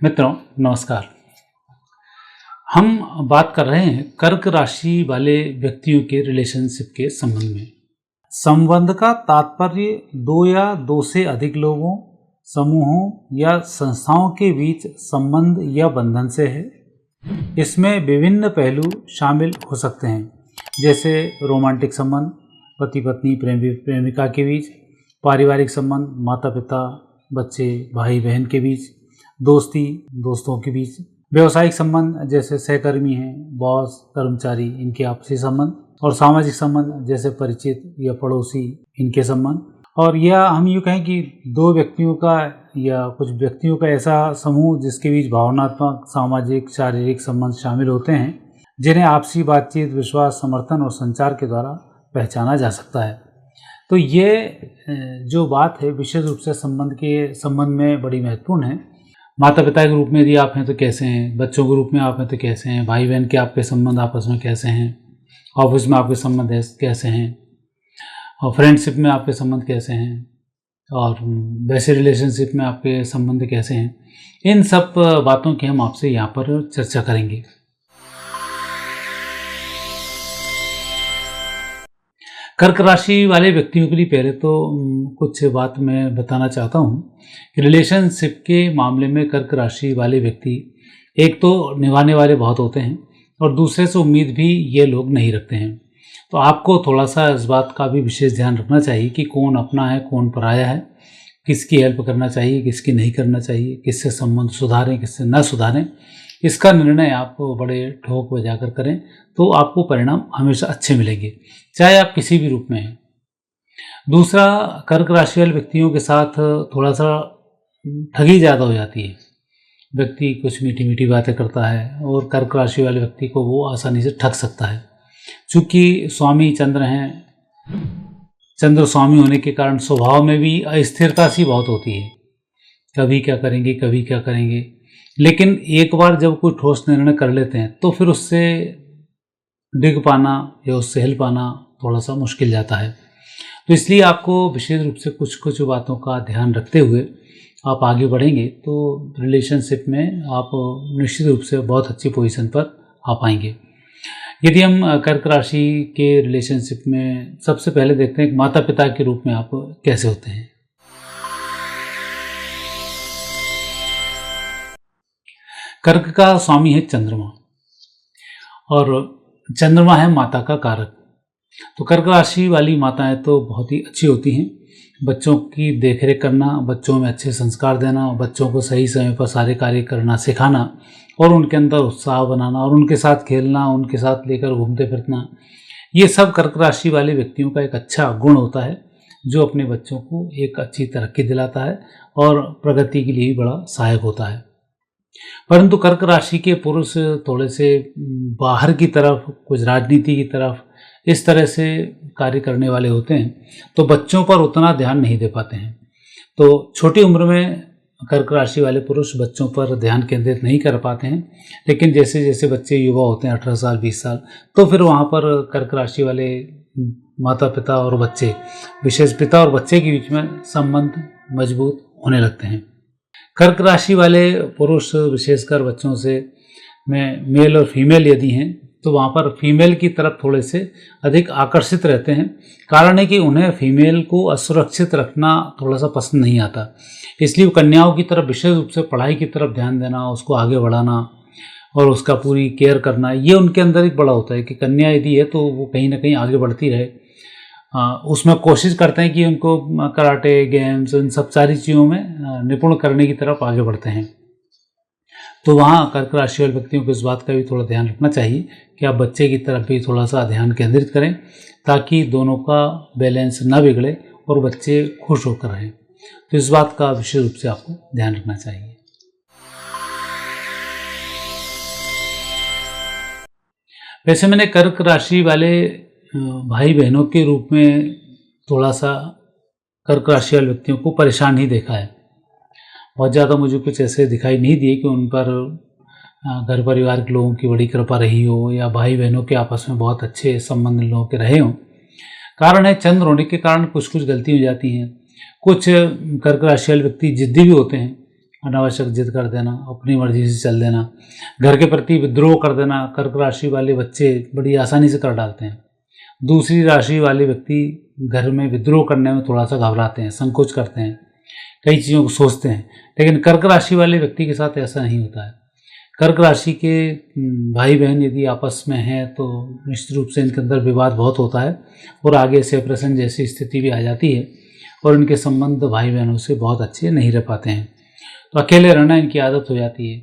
मित्रों नमस्कार। हम बात कर रहे हैं कर्क राशि वाले व्यक्तियों के रिलेशनशिप के संबंध में। संबंध का तात्पर्य दो या दो से अधिक लोगों, समूहों या संस्थाओं के बीच संबंध या बंधन से है। इसमें विभिन्न पहलू शामिल हो सकते हैं, जैसे रोमांटिक संबंध, पति पत्नी प्रेमिका के बीच, पारिवारिक संबंध, माता पिता बच्चे भाई बहन के बीच, दोस्ती दोस्तों के बीच, व्यवसायिक संबंध जैसे सहकर्मी हैं, बॉस कर्मचारी इनके आपसी संबंध, और सामाजिक संबंध जैसे परिचित या पड़ोसी इनके संबंध। और या हम यूँ कहें कि दो व्यक्तियों का या कुछ व्यक्तियों का ऐसा समूह जिसके बीच भावनात्मक, सामाजिक, शारीरिक संबंध शामिल होते हैं, जिन्हें आपसी बातचीत, विश्वास, समर्थन और संचार के द्वारा पहचाना जा सकता है। तो ये जो बात है विशेष रूप से संबंध में बड़ी महत्वपूर्ण है। माता पिता के रूप में यदि आप हैं तो कैसे हैं, बच्चों के रूप में आप हैं तो कैसे हैं, भाई बहन के आपके संबंध आपस में कैसे हैं, ऑफिस में आपके संबंध कैसे हैं, और फ्रेंडशिप में आपके संबंध कैसे हैं, और वैसे रिलेशनशिप में आपके संबंध कैसे हैं, इन सब बातों की हम आपसे यहाँ पर चर्चा करेंगे। कर्क राशि वाले व्यक्तियों के लिए पहले तो कुछ बात मैं बताना चाहता हूँ कि रिलेशनशिप के मामले में कर्क राशि वाले व्यक्ति एक तो निभाने वाले बहुत होते हैं और दूसरे से उम्मीद भी ये लोग नहीं रखते हैं। तो आपको थोड़ा सा इस बात का भी विशेष ध्यान रखना चाहिए कि कौन अपना है कौन पराया है, किसकी हेल्प करना चाहिए किसकी नहीं करना चाहिए, किससे संबंध सुधारें किससे न सुधारें। इसका निर्णय आप बड़े ठोक बजाकर करें तो आपको परिणाम हमेशा अच्छे मिलेंगे, चाहे आप किसी भी रूप में हैं। दूसरा, कर्क राशि वाले व्यक्तियों के साथ थोड़ा सा ठगी ज़्यादा हो जाती है। व्यक्ति कुछ मीठी मीठी बातें करता है और कर्क राशि वाले व्यक्ति को वो आसानी से ठग सकता है। चूँकि स्वामी चंद्र हैं, चंद्र स्वामी होने के कारण स्वभाव में भी अस्थिरता सी बहुत होती है। कभी क्या करेंगे, लेकिन एक बार जब कोई ठोस निर्णय कर लेते हैं तो फिर उससे डिग पाना या उससे हिल पाना थोड़ा सा मुश्किल जाता है। तो इसलिए आपको विशेष रूप से कुछ बातों का ध्यान रखते हुए आप आगे बढ़ेंगे तो रिलेशनशिप में आप निश्चित रूप से बहुत अच्छी पोजीशन पर आ पाएंगे। यदि हम कर्क राशि के रिलेशनशिप में सबसे पहले देखते हैं माता पिता के रूप में आप कैसे होते हैं। कर्क का स्वामी है चंद्रमा और चंद्रमा है माता का कारक। तो कर्क राशि वाली माताएं तो बहुत ही अच्छी होती हैं। बच्चों की देखरेख करना, बच्चों में अच्छे संस्कार देना, बच्चों को सही समय पर सारे कार्य करना सिखाना और उनके अंदर उत्साह बनाना और उनके साथ खेलना, उनके साथ लेकर घूमते फिरना, ये सब कर्क राशि वाले व्यक्तियों का एक अच्छा गुण होता है जो अपने बच्चों को एक अच्छी तरक्की दिलाता है और प्रगति के लिए भी बड़ा सहायक होता है। परंतु कर्क राशि के पुरुष थोड़े से बाहर की तरफ, कुछ राजनीति की तरफ इस तरह से कार्य करने वाले होते हैं, तो बच्चों पर उतना ध्यान नहीं दे पाते हैं। तो छोटी उम्र में कर्क राशि वाले पुरुष बच्चों पर ध्यान केंद्रित नहीं कर पाते हैं, लेकिन जैसे जैसे बच्चे युवा होते हैं 18 साल 20 साल, तो फिर वहाँ पर कर्क राशि वाले माता पिता और बच्चे, विशेष पिता और बच्चे के बीच में संबंध मजबूत होने लगते हैं। कर्क राशि वाले पुरुष विशेषकर बच्चों से में मेल और फीमेल यदि हैं तो वहाँ पर फीमेल की तरफ थोड़े से अधिक आकर्षित रहते हैं। कारण है कि उन्हें फीमेल को असुरक्षित रखना थोड़ा सा पसंद नहीं आता, इसलिए कन्याओं की तरफ विशेष रूप से पढ़ाई की तरफ ध्यान देना, उसको आगे बढ़ाना और उसका पूरी केयर करना, ये उनके अंदर एक बड़ा होता है कि कन्या यदि है तो वो कहीं ना कहीं आगे बढ़ती रहे। उसमें कोशिश करते हैं कि उनको कराटे, गेम्स, इन सब सारी चीज़ों में निपुण करने की तरफ आगे बढ़ते हैं। तो वहाँ कर्क राशि वाले व्यक्तियों को इस बात का भी थोड़ा ध्यान रखना चाहिए कि आप बच्चे की तरफ भी थोड़ा सा ध्यान केंद्रित करें ताकि दोनों का बैलेंस ना बिगड़े और बच्चे खुश होकर रहें। तो इस बात का विशेष रूप से आपको ध्यान रखना चाहिए। वैसे मैंने कर्क राशि वाले भाई बहनों के रूप में थोड़ा सा कर्क राशि वाले व्यक्तियों को परेशान ही देखा है। बहुत ज़्यादा मुझे कुछ ऐसे दिखाई नहीं दिए कि उन पर घर परिवार के लोगों की बड़ी कृपा रही हो या भाई बहनों के आपस में बहुत अच्छे संबंध लोगों के रहे हों। कारण है चंद्र होने के कारण कुछ गलती हो जाती हैं। कुछ कर्क राशि वाले व्यक्ति जिद्दी भी होते हैं अनावश्यक जिद कर देना, अपनी मर्जी से चल देना, घर के प्रति विद्रोह कर देना कर्क राशि वाले बच्चे बड़ी आसानी से कर डालते हैं। दूसरी राशि वाले व्यक्ति घर में विद्रोह करने में थोड़ा सा घबराते हैं, संकोच करते हैं, कई चीज़ों को सोचते हैं। लेकिन कर्क राशि वाले व्यक्ति के साथ ऐसा नहीं होता है। कर्क राशि के भाई बहन यदि आपस में हैं तो निश्चित रूप से इनके अंदर विवाद बहुत होता है और आगे सेपरेशन जैसी स्थिति भी आ जाती है और इनके संबंध भाई बहनों से बहुत अच्छे नहीं रह पाते हैं। तो अकेले रहना इनकी आदत हो जाती है।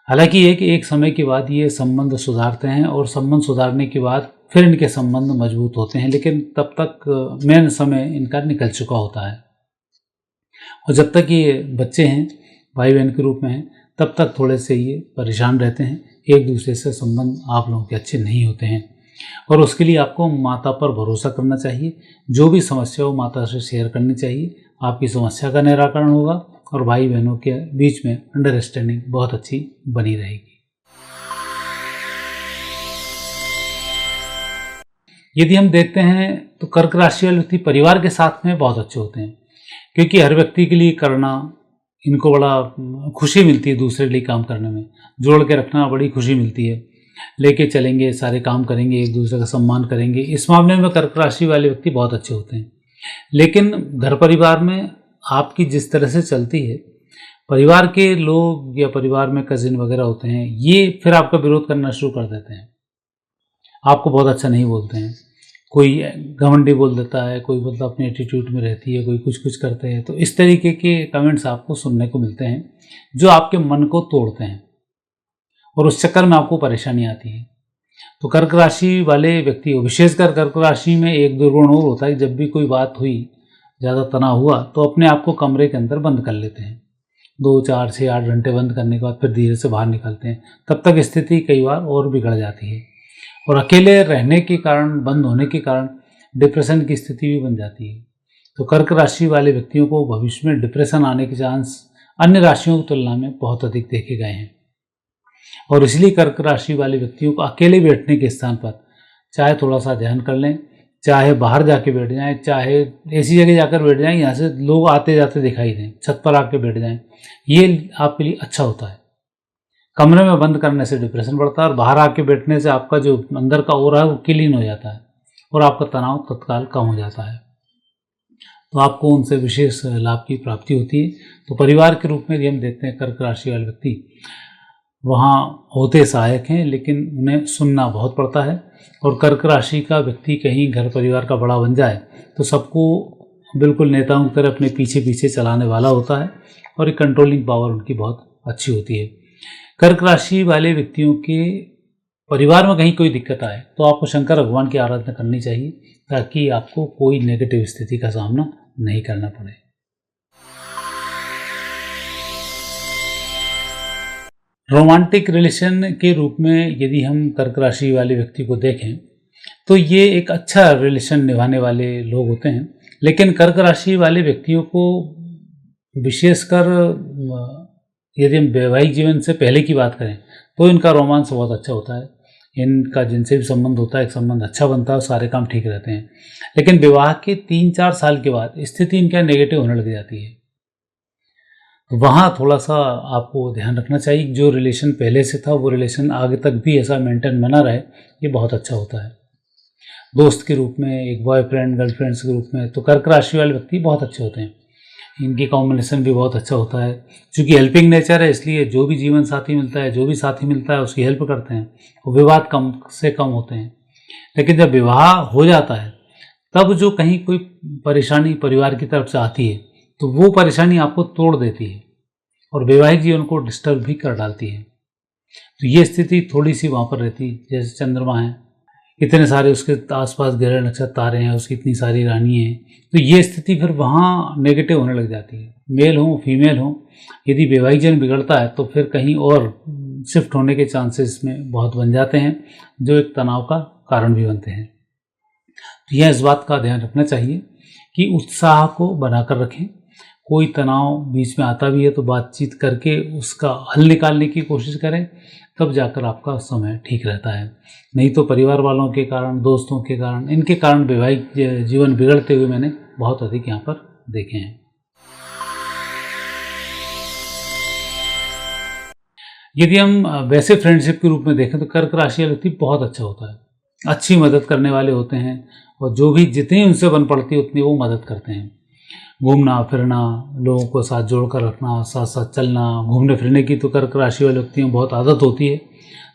हालांकि ये कि एक समय के बाद ये संबंध सुधारते हैं और संबंध सुधारने के बाद फिर इनके संबंध मजबूत होते हैं, लेकिन तब तक मेन समय इनका निकल चुका होता है। और जब तक ये बच्चे हैं, भाई बहन के रूप में हैं, तब तक थोड़े से ये परेशान रहते हैं। एक दूसरे से संबंध आप लोगों के अच्छे नहीं होते हैं और उसके लिए आपको माता पर भरोसा करना चाहिए। जो भी समस्या हो माता से शेयर करनी चाहिए, आपकी समस्या का निराकरण होगा और भाई बहनों के बीच में अंडरस्टैंडिंग बहुत अच्छी बनी रहेगी। यदि हम देखते हैं तो कर्क राशि वाले व्यक्ति परिवार के साथ में बहुत अच्छे होते हैं, क्योंकि हर व्यक्ति के लिए करना इनको बड़ा खुशी मिलती है। दूसरे के लिए काम करने में जोड़ के रखना बड़ी खुशी मिलती है। लेके चलेंगे, सारे काम करेंगे, एक दूसरे का सम्मान करेंगे। इस मामले में कर्क राशि वाले व्यक्ति बहुत अच्छे होते हैं। लेकिन घर परिवार में आपकी जिस तरह से चलती है, परिवार के लोग या परिवार में कजिन वगैरह होते हैं, ये फिर आपका विरोध करना शुरू कर देते हैं, आपको बहुत अच्छा नहीं बोलते हैं। कोई घमंडी बोल देता है, कोई मतलब अपने एटीट्यूड में रहती है, कोई कुछ करते हैं। तो इस तरीके के कमेंट्स आपको सुनने को मिलते हैं जो आपके मन को तोड़ते हैं और उस चक्कर में आपको परेशानी आती है। तो कर्क राशि वाले व्यक्ति, विशेषकर कर्क राशि में एक दुर्गुण और होता है, जब भी कोई बात हुई, ज़्यादा तनाव हुआ तो अपने आप को कमरे के अंदर बंद कर लेते हैं। 2, 4, 6, 8 घंटे बंद करने के बाद फिर धीरे से बाहर निकलते हैं। तब तक स्थिति कई बार और बिगड़ जाती है और अकेले रहने के कारण, बंद होने के कारण डिप्रेशन की स्थिति भी बन जाती है। तो कर्क राशि वाले व्यक्तियों को भविष्य में डिप्रेशन आने के चांस अन्य राशियों की तुलना में बहुत अधिक देखे गए हैं और इसलिए कर्क राशि वाले व्यक्तियों को अकेले बैठने के स्थान पर चाहे थोड़ा सा ध्यान कर लें, चाहे बाहर जाके बैठ जाएं, चाहे ऐसी जगह जाकर बैठ जाएं यहाँ से लोग आते जाते दिखाई दें, छत पर आके बैठ जाएं, ये आपके लिए अच्छा होता है। कमरे में बंद करने से डिप्रेशन बढ़ता है और बाहर आके बैठने से आपका जो अंदर का ओरा है वो क्लीन हो जाता है और आपका तनाव तत्काल कम हो जाता है। तो आपको उनसे विशेष लाभ की प्राप्ति होती है। तो परिवार के रूप में यदि हम देखते हैं कर्क राशि वाले व्यक्ति वहाँ होते सहायक हैं, लेकिन उन्हें सुनना बहुत पड़ता है। और कर्क राशि का व्यक्ति कहीं घर परिवार का बड़ा बन जाए तो सबको बिल्कुल नेताओं की तरह अपने पीछे पीछे चलाने वाला होता है और एक कंट्रोलिंग पावर उनकी बहुत अच्छी होती है। कर्क राशि वाले व्यक्तियों के परिवार में कहीं कोई दिक्कत आए तो आपको शंकर भगवान की आराधना करनी चाहिए ताकि आपको कोई नेगेटिव स्थिति का सामना नहीं करना पड़े। रोमांटिक रिलेशन के रूप में यदि हम कर्क राशि वाले व्यक्ति को देखें तो ये एक अच्छा रिलेशन निभाने वाले लोग होते हैं। लेकिन कर्क राशि वाले व्यक्तियों को विशेषकर यदि हम वैवाहिक जीवन से पहले की बात करें तो इनका रोमांस बहुत अच्छा होता है। इनका जिनसे भी संबंध होता है एक संबंध अच्छा बनता है और सारे काम ठीक रहते हैं। लेकिन विवाह के 3-4 साल के बाद स्थिति इनका नेगेटिव होने लग जाती है। तो वहाँ थोड़ा सा आपको ध्यान रखना चाहिए। जो रिलेशन पहले से था वो रिलेशन आगे तक भी ऐसा मेंटेन बना रहे, ये बहुत अच्छा होता है। दोस्त के रूप में, एक बॉयफ्रेंड गर्लफ्रेंड्स के रूप में, तो कर्क राशि वाले व्यक्ति बहुत अच्छे होते हैं। इनकी कॉम्बिनेशन भी बहुत अच्छा होता है। चूँकि हेल्पिंग नेचर है इसलिए जो भी जीवन साथी मिलता है, जो भी साथी मिलता है उसकी हेल्प करते हैं, वो विवाद कम से कम होते हैं। लेकिन जब विवाह हो जाता है तब जो कहीं कोई परेशानी परिवार की तरफ से आती है तो वो परेशानी आपको तोड़ देती है और वैवाहिक जीवन को डिस्टर्ब भी कर डालती है। तो ये स्थिति थोड़ी सी वहाँ पर रहती है। जैसे चंद्रमा है, इतने सारे उसके आसपास ग्रह नक्षत्र तारे हैं, उसकी इतनी सारी रानी हैं, तो ये स्थिति फिर वहाँ नेगेटिव होने लग जाती है। मेल हो फीमेल हो, यदि वैवाहिक जीवन बिगड़ता है तो फिर कहीं और शिफ्ट होने के चांसेस में बहुत बन जाते हैं, जो एक तनाव का कारण भी बनते हैं। तो यह इस बात का ध्यान रखना चाहिए कि उत्साह को बनाकर रखें। कोई तनाव बीच में आता भी है तो बातचीत करके उसका हल निकालने की कोशिश करें, तब जाकर आपका समय ठीक रहता है। नहीं तो परिवार वालों के कारण, दोस्तों के कारण, इनके कारण वैवाहिक जीवन बिगड़ते हुए मैंने बहुत अधिक यहाँ पर देखे हैं। यदि हम वैसे फ्रेंडशिप के रूप में देखें तो कर्क राशि वाला व्यक्ति बहुत अच्छा होता है, अच्छी मदद करने वाले होते हैं और जो भी जितनी उनसे बन पड़ती है उतनी वो मदद करते हैं। घूमना फिरना, लोगों को साथ जोड़ कर रखना, साथ साथ चलना, घूमने फिरने की तो कर्क राशि वाले व्यक्तियों में बहुत आदत होती है,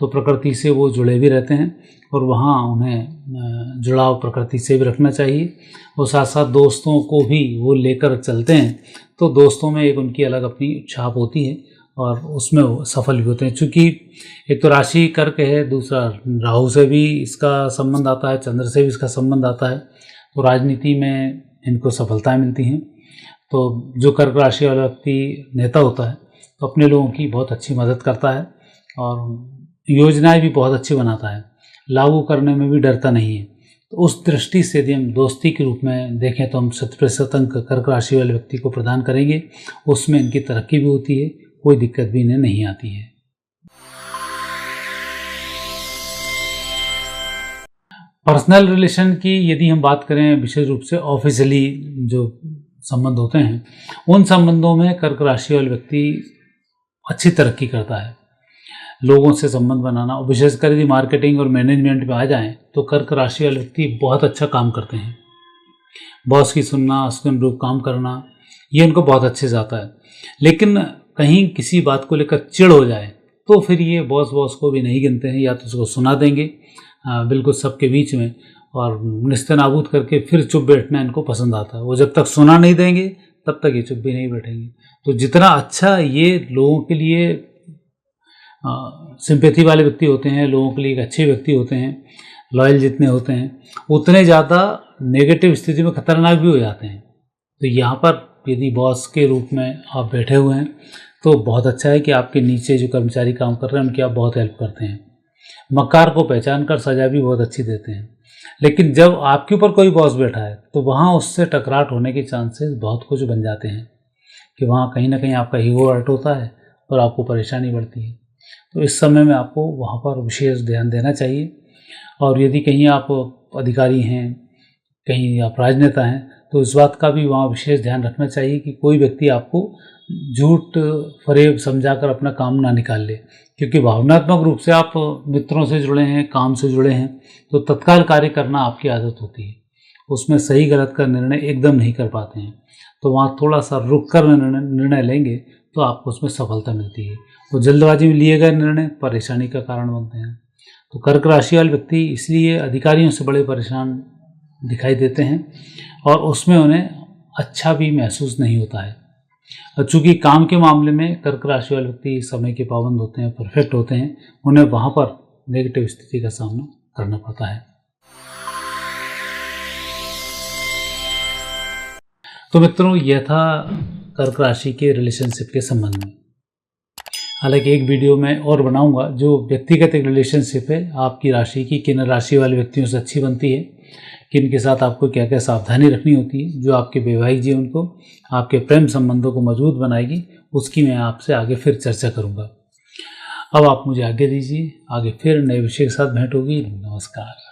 तो प्रकृति से वो जुड़े भी रहते हैं और वहाँ उन्हें जुड़ाव प्रकृति से भी रखना चाहिए। और साथ साथ दोस्तों को भी वो लेकर चलते हैं, तो दोस्तों में एक उनकी अलग अपनी छाप होती है और उसमें वो सफल भी होते हैं। चूँकि एक तो राशि कर्क है, दूसरा राहु से भी इसका संबंध आता है, चंद्र से भी इसका संबंध आता है, तो राजनीति में इनको सफलताएं मिलती हैं। तो जो कर्क राशि वाला व्यक्ति नेता होता है तो अपने लोगों की बहुत अच्छी मदद करता है और योजनाएं भी बहुत अच्छी बनाता है, लागू करने में भी डरता नहीं है। तो उस दृष्टि से यदि हम दोस्ती के रूप में देखें तो हम 100% अंक कर्क राशि वाले व्यक्ति को प्रदान करेंगे। उसमें इनकी तरक्की भी होती है, कोई दिक्कत भी इन्हें नहीं आती है। पर्सनल रिलेशन की यदि हम बात करें, विशेष रूप से ऑफिशियली जो संबंध होते हैं, उन संबंधों में कर्क राशि वाले व्यक्ति अच्छी तरक्की करता है। लोगों से संबंध बनाना, और विशेषकर यदि मार्केटिंग और मैनेजमेंट में आ जाएं तो कर्क राशि वाले व्यक्ति बहुत अच्छा काम करते हैं। बॉस की सुनना, उसके अनुरूप काम करना, ये उनको बहुत अच्छे से आता है। लेकिन कहीं किसी बात को लेकर चिढ़ हो जाए तो फिर ये बॉस को भी नहीं गिनते हैं, या तो उसको सुना देंगे बिल्कुल सबके बीच में और निस्तेनाबूद करके फिर चुप बैठना इनको पसंद आता है। वो जब तक सुना नहीं देंगे तब तक ये चुप भी नहीं बैठेंगे। तो जितना अच्छा ये लोगों के लिए सिंपैथी वाले व्यक्ति होते हैं, लोगों के लिए एक अच्छे व्यक्ति होते हैं, लॉयल जितने होते हैं, उतने ज़्यादा नेगेटिव स्थिति में खतरनाक भी हो जाते हैं। तो यहाँ पर यदि बॉस के रूप में आप बैठे हुए हैं तो बहुत अच्छा है कि आपके नीचे जो कर्मचारी काम कर रहे हैं उनकी आप बहुत हेल्प करते हैं। मक्कार को पहचान कर सजा भी बहुत अच्छी देते हैं। लेकिन जब आपके ऊपर कोई बॉस बैठा है तो वहाँ उससे टकराट होने के चांसेस बहुत कुछ बन जाते हैं कि वहाँ कहीं ना कहीं आपका ईगो हर्ट होता है और आपको परेशानी बढ़ती है। तो इस समय में आपको वहाँ पर विशेष ध्यान देना चाहिए। और यदि कहीं आप अधिकारी हैं, कहीं आप राजनेता हैं, तो इस बात का भी वहाँ विशेष ध्यान रखना चाहिए कि कोई व्यक्ति आपको झूठ फरेब समझाकर अपना काम ना निकाल ले। क्योंकि भावनात्मक रूप से आप मित्रों से जुड़े हैं, काम से जुड़े हैं, तो तत्काल कार्य करना आपकी आदत होती है, उसमें सही गलत का निर्णय एकदम नहीं कर पाते हैं। तो वहाँ थोड़ा सा रुक कर निर्णय लेंगे तो आपको उसमें सफलता मिलती है। तो जल्दबाजी में लिए गए निर्णय परेशानी का कारण बनते हैं। तो कर्क राशि वाले व्यक्ति इसलिए अधिकारियों से बड़े परेशान दिखाई देते हैं और उसमें उन्हें अच्छा भी महसूस नहीं होता है। और चूँकि काम के मामले में कर्क राशि वाले व्यक्ति समय के पाबंद होते हैं, परफेक्ट होते हैं, उन्हें वहाँ पर नेगेटिव स्थिति का सामना करना पड़ता है। तो मित्रों, यह था कर्क राशि के रिलेशनशिप के संबंध में। हालांकि एक वीडियो मैं और बनाऊंगा जो व्यक्तिगत एक रिलेशनशिप है आपकी राशि की, किन राशि वाले व्यक्तियों से अच्छी बनती है, किन के साथ आपको क्या क्या सावधानी रखनी होती है, जो आपके वैवाहिक जीवन को, आपके प्रेम संबंधों को मजबूत बनाएगी, उसकी मैं आपसे आगे फिर चर्चा करूंगा। अब आप मुझे आगे दीजिए, आगे फिर नए विषय के साथ भेंट होगी। नमस्कार।